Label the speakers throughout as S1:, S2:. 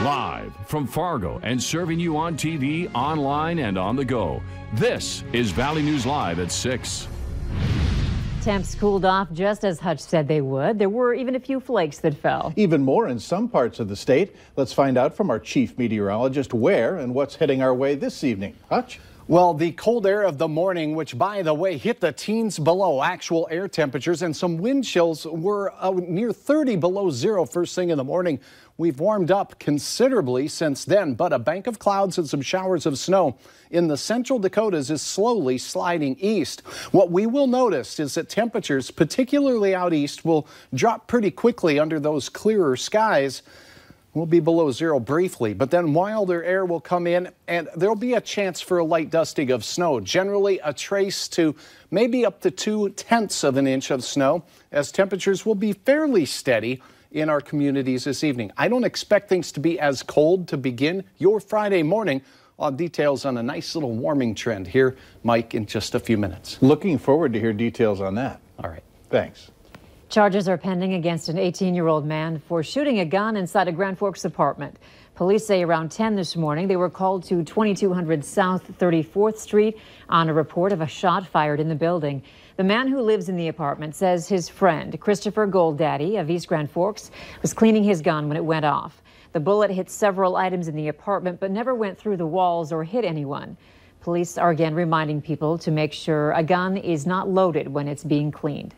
S1: Live from Fargo and serving you on TV, online, and on the go. This is Valley News Live at 6.
S2: Temps cooled off just as Hutch said they would. There were even a few flakes that fell.
S3: Even more in some parts of the state. Let's find out from our chief meteorologist where and what's heading our way this evening. Hutch?
S4: Well, the cold air of the morning, which, by the way, hit the teens below actual air temperatures, and some wind chills were near 30 below zero first thing in the morning. We've warmed up considerably since then, but a bank of clouds and some showers of snow in the central Dakotas is slowly sliding east. What we will notice is that temperatures, particularly out east, will drop pretty quickly under those clearer skies. We'll be below zero briefly, but then milder air will come in and there'll be a chance for a light dusting of snow, generally a trace to maybe up to 0.2 of an inch of snow, as temperatures will be fairly steady in our communities this evening. I don't expect things to be as cold to begin your Friday morning. Details on a nice little warming trend here, Mike, in just a few minutes.
S3: Looking forward to hear details on that.
S4: All right.
S3: Thanks.
S2: Charges are pending against an 18-year-old man for shooting a gun inside a Grand Forks apartment. Police say around 10 this morning they were called to 2200 South 34th Street on a report of a shot fired in the building. The man who lives in the apartment says his friend, Christopher Goldaddy of East Grand Forks, was cleaning his gun when it went off. The bullet hit several items in the apartment but never went through the walls or hit anyone. Police are again reminding people to make sure a gun is not loaded when it's being cleaned.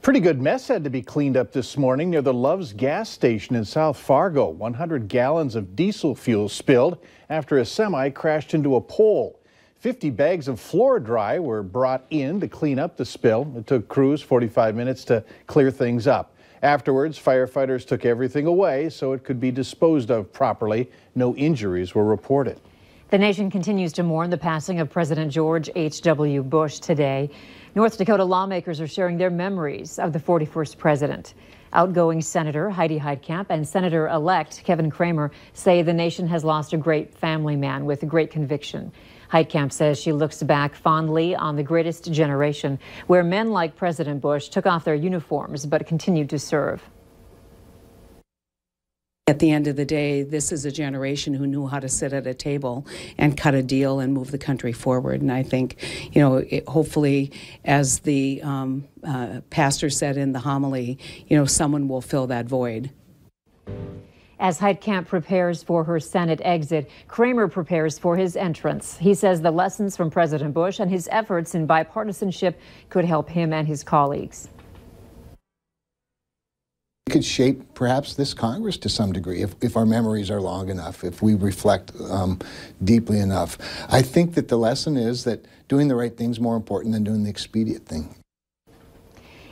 S3: Pretty good mess had to be cleaned up this morning near the Love's gas station in South Fargo. 100 gallons of diesel fuel spilled after a semi crashed into a pole. 50 bags of floor dry were brought in to clean up the spill. It took crews 45 minutes to clear things up. Afterwards, firefighters took everything away so it could be disposed of properly. No injuries were reported.
S2: The nation continues to mourn the passing of President George H.W. Bush today. North Dakota lawmakers are sharing their memories of the 41st president. Outgoing Senator Heidi Heitkamp and Senator-elect Kevin Cramer say the nation has lost a great family man with great conviction. Heitkamp says she looks back fondly on the greatest generation, where men like President Bush took off their uniforms but continued to serve.
S5: At the end of the day, this is a generation who knew how to sit at a table and cut a deal and move the country forward. And I think, hopefully, as the pastor said in the homily, someone will fill that void.
S2: As Heitkamp prepares for her Senate exit, Cramer prepares for his entrance. He says the lessons from President Bush and his efforts in bipartisanship could help him and his colleagues.
S6: It could shape perhaps this Congress to some degree if our memories are long enough, if we reflect deeply enough. I think that the lesson is that doing the right thing is more important than doing the expedient thing.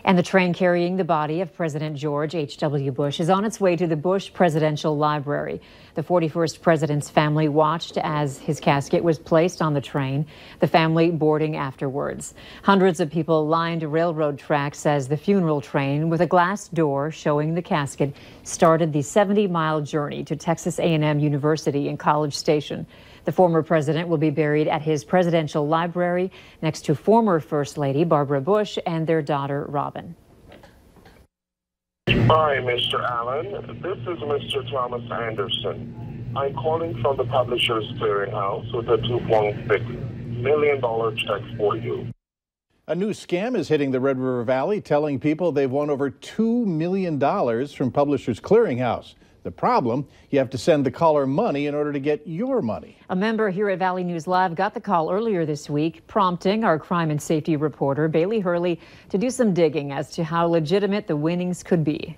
S2: And the train carrying the body of President George H.W. Bush is on its way to the Bush Presidential Library. The 41st president's family watched as his casket was placed on the train, the family boarding afterwards. Hundreds of people lined railroad tracks as the funeral train, with a glass door showing the casket, started the 70-mile journey to Texas A&M University in College Station. The former president will be buried at his presidential library next to former First Lady Barbara Bush and their daughter Robin.
S7: Hi, Mr. Allen. This is Mr. Thomas Anderson. I'm calling from the Publishers Clearinghouse with a $2.6 million check for you.
S3: A new scam is hitting the Red River Valley, telling people they've won over $2 million from Publishers Clearinghouse. The problem, you have to send the caller money in order to get your money.
S2: A member here at Valley News Live got the call earlier this week, prompting our crime and safety reporter, Bailey Hurley, to do some digging as to how legitimate the winnings could be.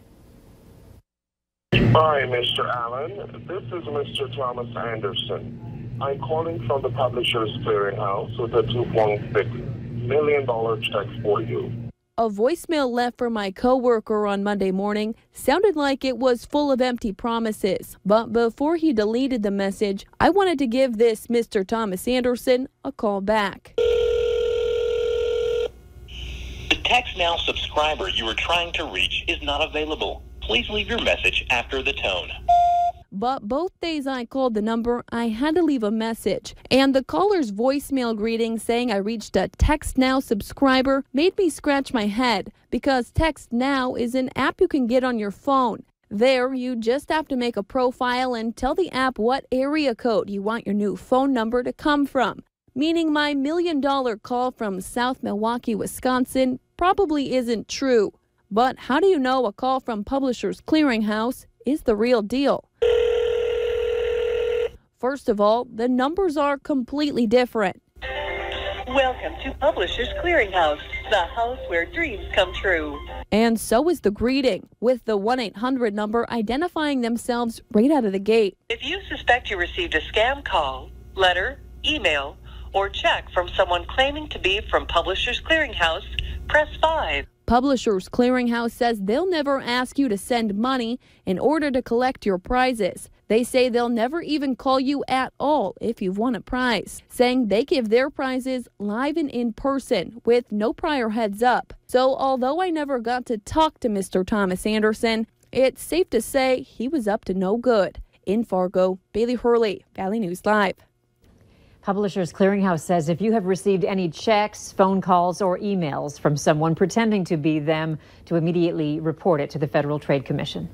S7: Hi, Mr. Allen. This is Mr. Thomas Anderson. I'm calling from the Publishers Clearinghouse with a $2.6 million check for you.
S8: A voicemail left for my coworker on Monday morning sounded like it was full of empty promises. But before he deleted the message, I wanted to give this Mr. Thomas Anderson a call back.
S9: The Text Now subscriber you are trying to reach is not available. Please leave your message after the tone.
S8: But both days I called the number, I had to leave a message. And the caller's voicemail greeting saying I reached a Text Now subscriber made me scratch my head, because Text Now is an app you can get on your phone. There, you just have to make a profile and tell the app what area code you want your new phone number to come from. Meaning my $1 million call from South Milwaukee, Wisconsin probably isn't true. But how do you know a call from Publishers Clearinghouse is the real deal? First of all, the numbers are completely different.
S10: Welcome to Publishers Clearinghouse, the house where dreams come true.
S8: And so is the greeting, with the 1-800 number identifying themselves right out of the gate.
S10: If you suspect you received a scam call, letter, email, or check from someone claiming to be from Publishers Clearinghouse, press 5.
S8: Publishers Clearinghouse says they'll never ask you to send money in order to collect your prizes. They say they'll never even call you at all if you've won a prize, saying they give their prizes live and in person with no prior heads up. So although I never got to talk to Mr. Thomas Anderson, it's safe to say he was up to no good. In Fargo, Bailey Hurley, Valley News Live.
S2: Publishers Clearinghouse says if you have received any checks, phone calls, or emails from someone pretending to be them, to immediately report it to the Federal Trade Commission.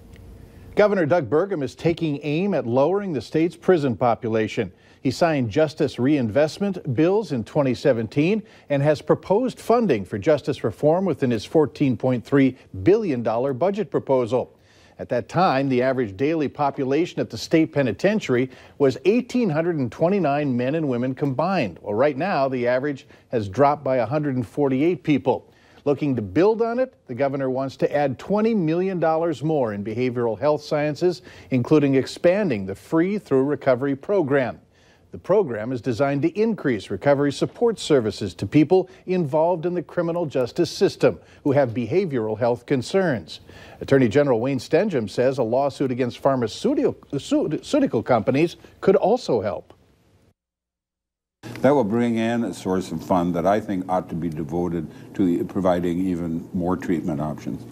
S3: Governor Doug Burgum is taking aim at lowering the state's prison population. He signed justice reinvestment bills in 2017 and has proposed funding for justice reform within his $14.3 billion budget proposal. At that time, the average daily population at the state penitentiary was 1,829 men and women combined. Well, right now, the average has dropped by 148 people. Looking to build on it, the governor wants to add $20 million more in behavioral health sciences, including expanding the Free Through Recovery program. The program is designed to increase recovery support services to people involved in the criminal justice system who have behavioral health concerns. Attorney General Wayne Stenehjem says a lawsuit against pharmaceutical companies could also help.
S11: That will bring in a source of fund that I think ought to be devoted to providing even more treatment options.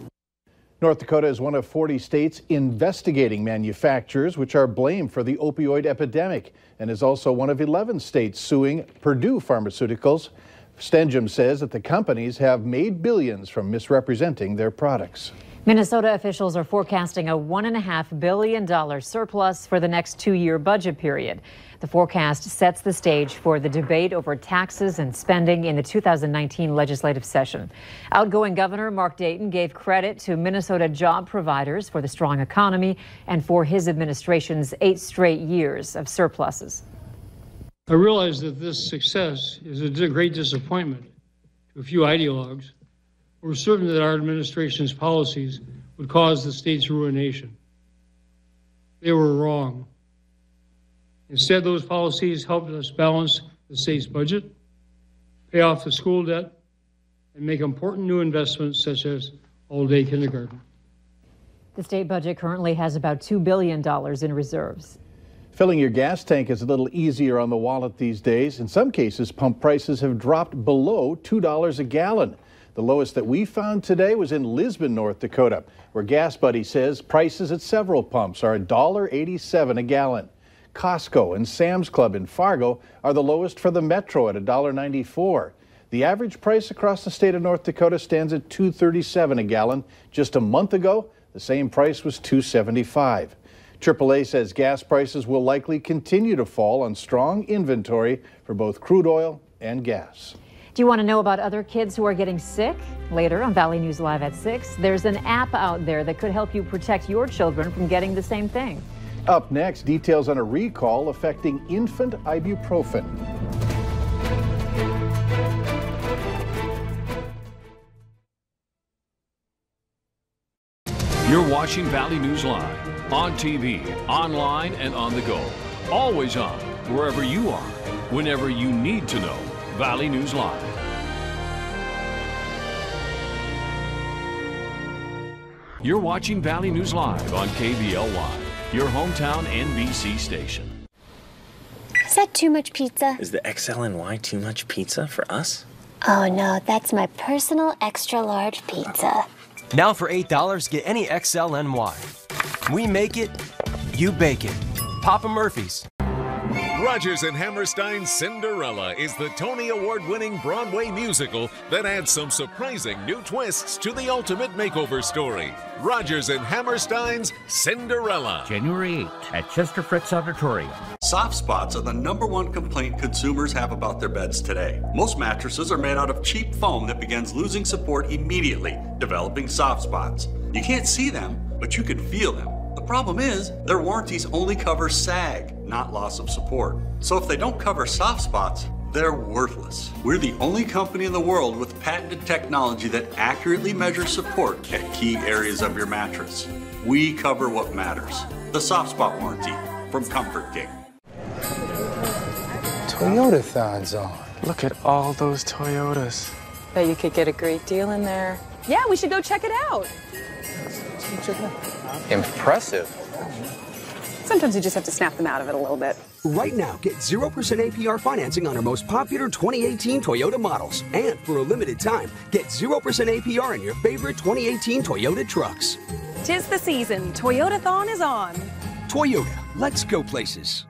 S3: North Dakota is one of 40 states investigating manufacturers which are blamed for the opioid epidemic and is also one of 11 states suing Purdue Pharmaceuticals. Stenehjem says that the companies have made billions from misrepresenting their products.
S2: Minnesota officials are forecasting a $1.5 billion surplus for the next 2-year budget period. The forecast sets the stage for the debate over taxes and spending in the 2019 legislative session. Outgoing Governor Mark Dayton gave credit to Minnesota job providers for the strong economy and for his administration's 8 straight years of surpluses.
S12: I realize that this success is a great disappointment to a few ideologues who were certain that our administration's policies would cause the state's ruination. They were wrong. Instead, those policies helped us balance the state's budget, pay off the school debt, and make important new investments such as all-day kindergarten.
S2: The state budget currently has about $2 billion in reserves.
S3: Filling your gas tank is a little easier on the wallet these days. In some cases, pump prices have dropped below $2 a gallon. The lowest that we found today was in Lisbon, North Dakota, where Gas Buddy says prices at several pumps are $1.87 a gallon. Costco and Sam's Club in Fargo are the lowest for the Metro at $1.94. The average price across the state of North Dakota stands at $2.37 a gallon. Just a month ago, the same price was $2.75. AAA says gas prices will likely continue to fall on strong inventory for both crude oil and gas.
S2: Do you want to know about other kids who are getting sick? Later on Valley News Live at 6, there's an app out there that could help you protect your children from getting the same thing.
S3: Up next, details on a recall affecting infant ibuprofen.
S1: You're watching Valley News Live on TV, online, and on the go. Always on, wherever you are, whenever you need to know. Valley News Live. You're watching Valley News Live on KVLY, your hometown NBC station.
S13: Is that too much pizza?
S14: Is the XL&Y too much pizza for us?
S13: Oh no, that's my personal extra large pizza.
S15: Now for $8, get any XL&Y. We make it, you bake it. Papa Murphy's.
S16: Rodgers and Hammerstein's Cinderella is the Tony Award-winning Broadway musical that adds some surprising new twists to the ultimate makeover story. Rodgers and Hammerstein's Cinderella.
S17: January 8th at Chester Fritz Auditorium.
S18: Soft spots are the #1 complaint consumers have about their beds today. Most mattresses are made out of cheap foam that begins losing support immediately, developing soft spots. You can't see them, but you can feel them. The problem is, their warranties only cover sag, not loss of support. So if they don't cover soft spots, they're worthless. We're the only company in the world with patented technology that accurately measures support at key areas of your mattress. We cover what matters. The soft spot warranty from Comfort King.
S19: Toyota-thon's on. Look at all those Toyotas.
S20: Bet you could get a great deal in there. Yeah, we should go check it out.
S19: Impressive.
S20: Sometimes you just have to snap them out of it a little bit.
S21: Right now, get 0% APR financing on our most popular 2018 Toyota models. And for a limited time, get 0% APR in your favorite 2018 Toyota trucks.
S20: 'Tis the season. Toyota-thon is on.
S21: Toyota, let's go places.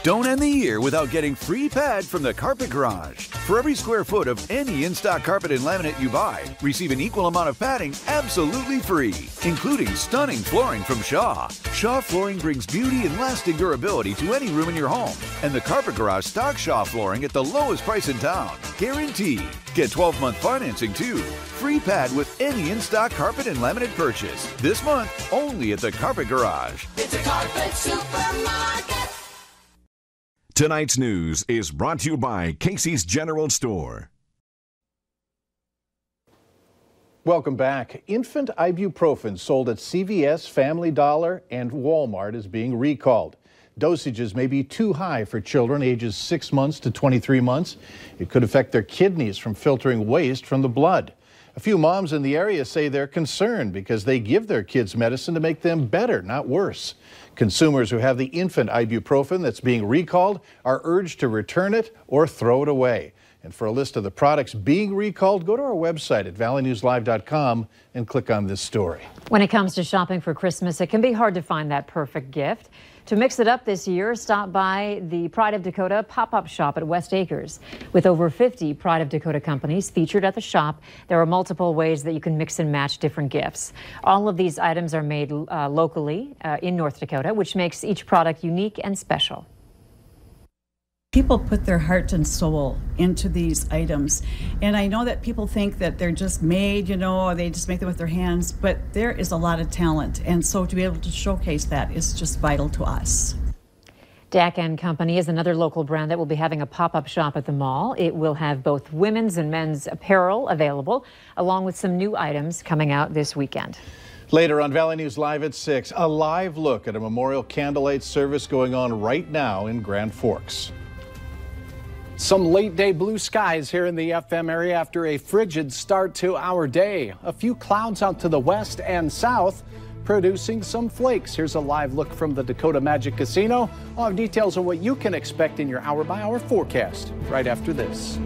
S22: Don't end the year without getting free pad from the Carpet Garage. For every square foot of any in-stock carpet and laminate you buy, receive an equal amount of padding absolutely free, including stunning flooring from Shaw. Shaw flooring brings beauty and lasting durability to any room in your home. And the Carpet Garage stocks Shaw flooring at the lowest price in town. Guaranteed. Get 12-month financing too. Free pad with any in-stock carpet and laminate purchase. This month, only at the Carpet Garage.
S23: It's a carpet supermarket.
S24: Tonight's news is brought to you by Casey's General Store.
S3: Welcome back. Infant ibuprofen sold at CVS, Family Dollar, and Walmart is being recalled. Dosages may be too high for children ages 6 months to 23 months. It could affect their kidneys from filtering waste from the blood. A few moms in the area say they're concerned because they give their kids medicine to make them better, not worse. Consumers who have the infant ibuprofen that's being recalled are urged to return it or throw it away. And for a list of the products being recalled, go to our website at valleynewslive.com and click on this story.
S2: When it comes to shopping for Christmas, it can be hard to find that perfect gift. To mix it up this year, stop by the Pride of Dakota pop-up shop at West Acres. With over 50 Pride of Dakota companies featured at the shop, there are multiple ways that you can mix and match different gifts. All of these items are made locally in North Dakota, which makes each product unique and special.
S25: People put their heart and soul into these items. And I know that people think that they're just made, or they just make them with their hands, but there is a lot of talent. And so to be able to showcase that is just vital to us.
S2: Dak & Company is another local brand that will be having a pop-up shop at the mall. It will have both women's and men's apparel available, along with some new items coming out this weekend.
S3: Later on Valley News Live at 6, a live look at a memorial candlelight service going on right now in Grand Forks.
S4: Some late-day blue skies here in the FM area after a frigid start to our day. A few clouds out to the west and south, producing some flakes. Here's a live look from the Dakota Magic Casino. I'll have details on what you can expect in your hour-by-hour forecast right after this.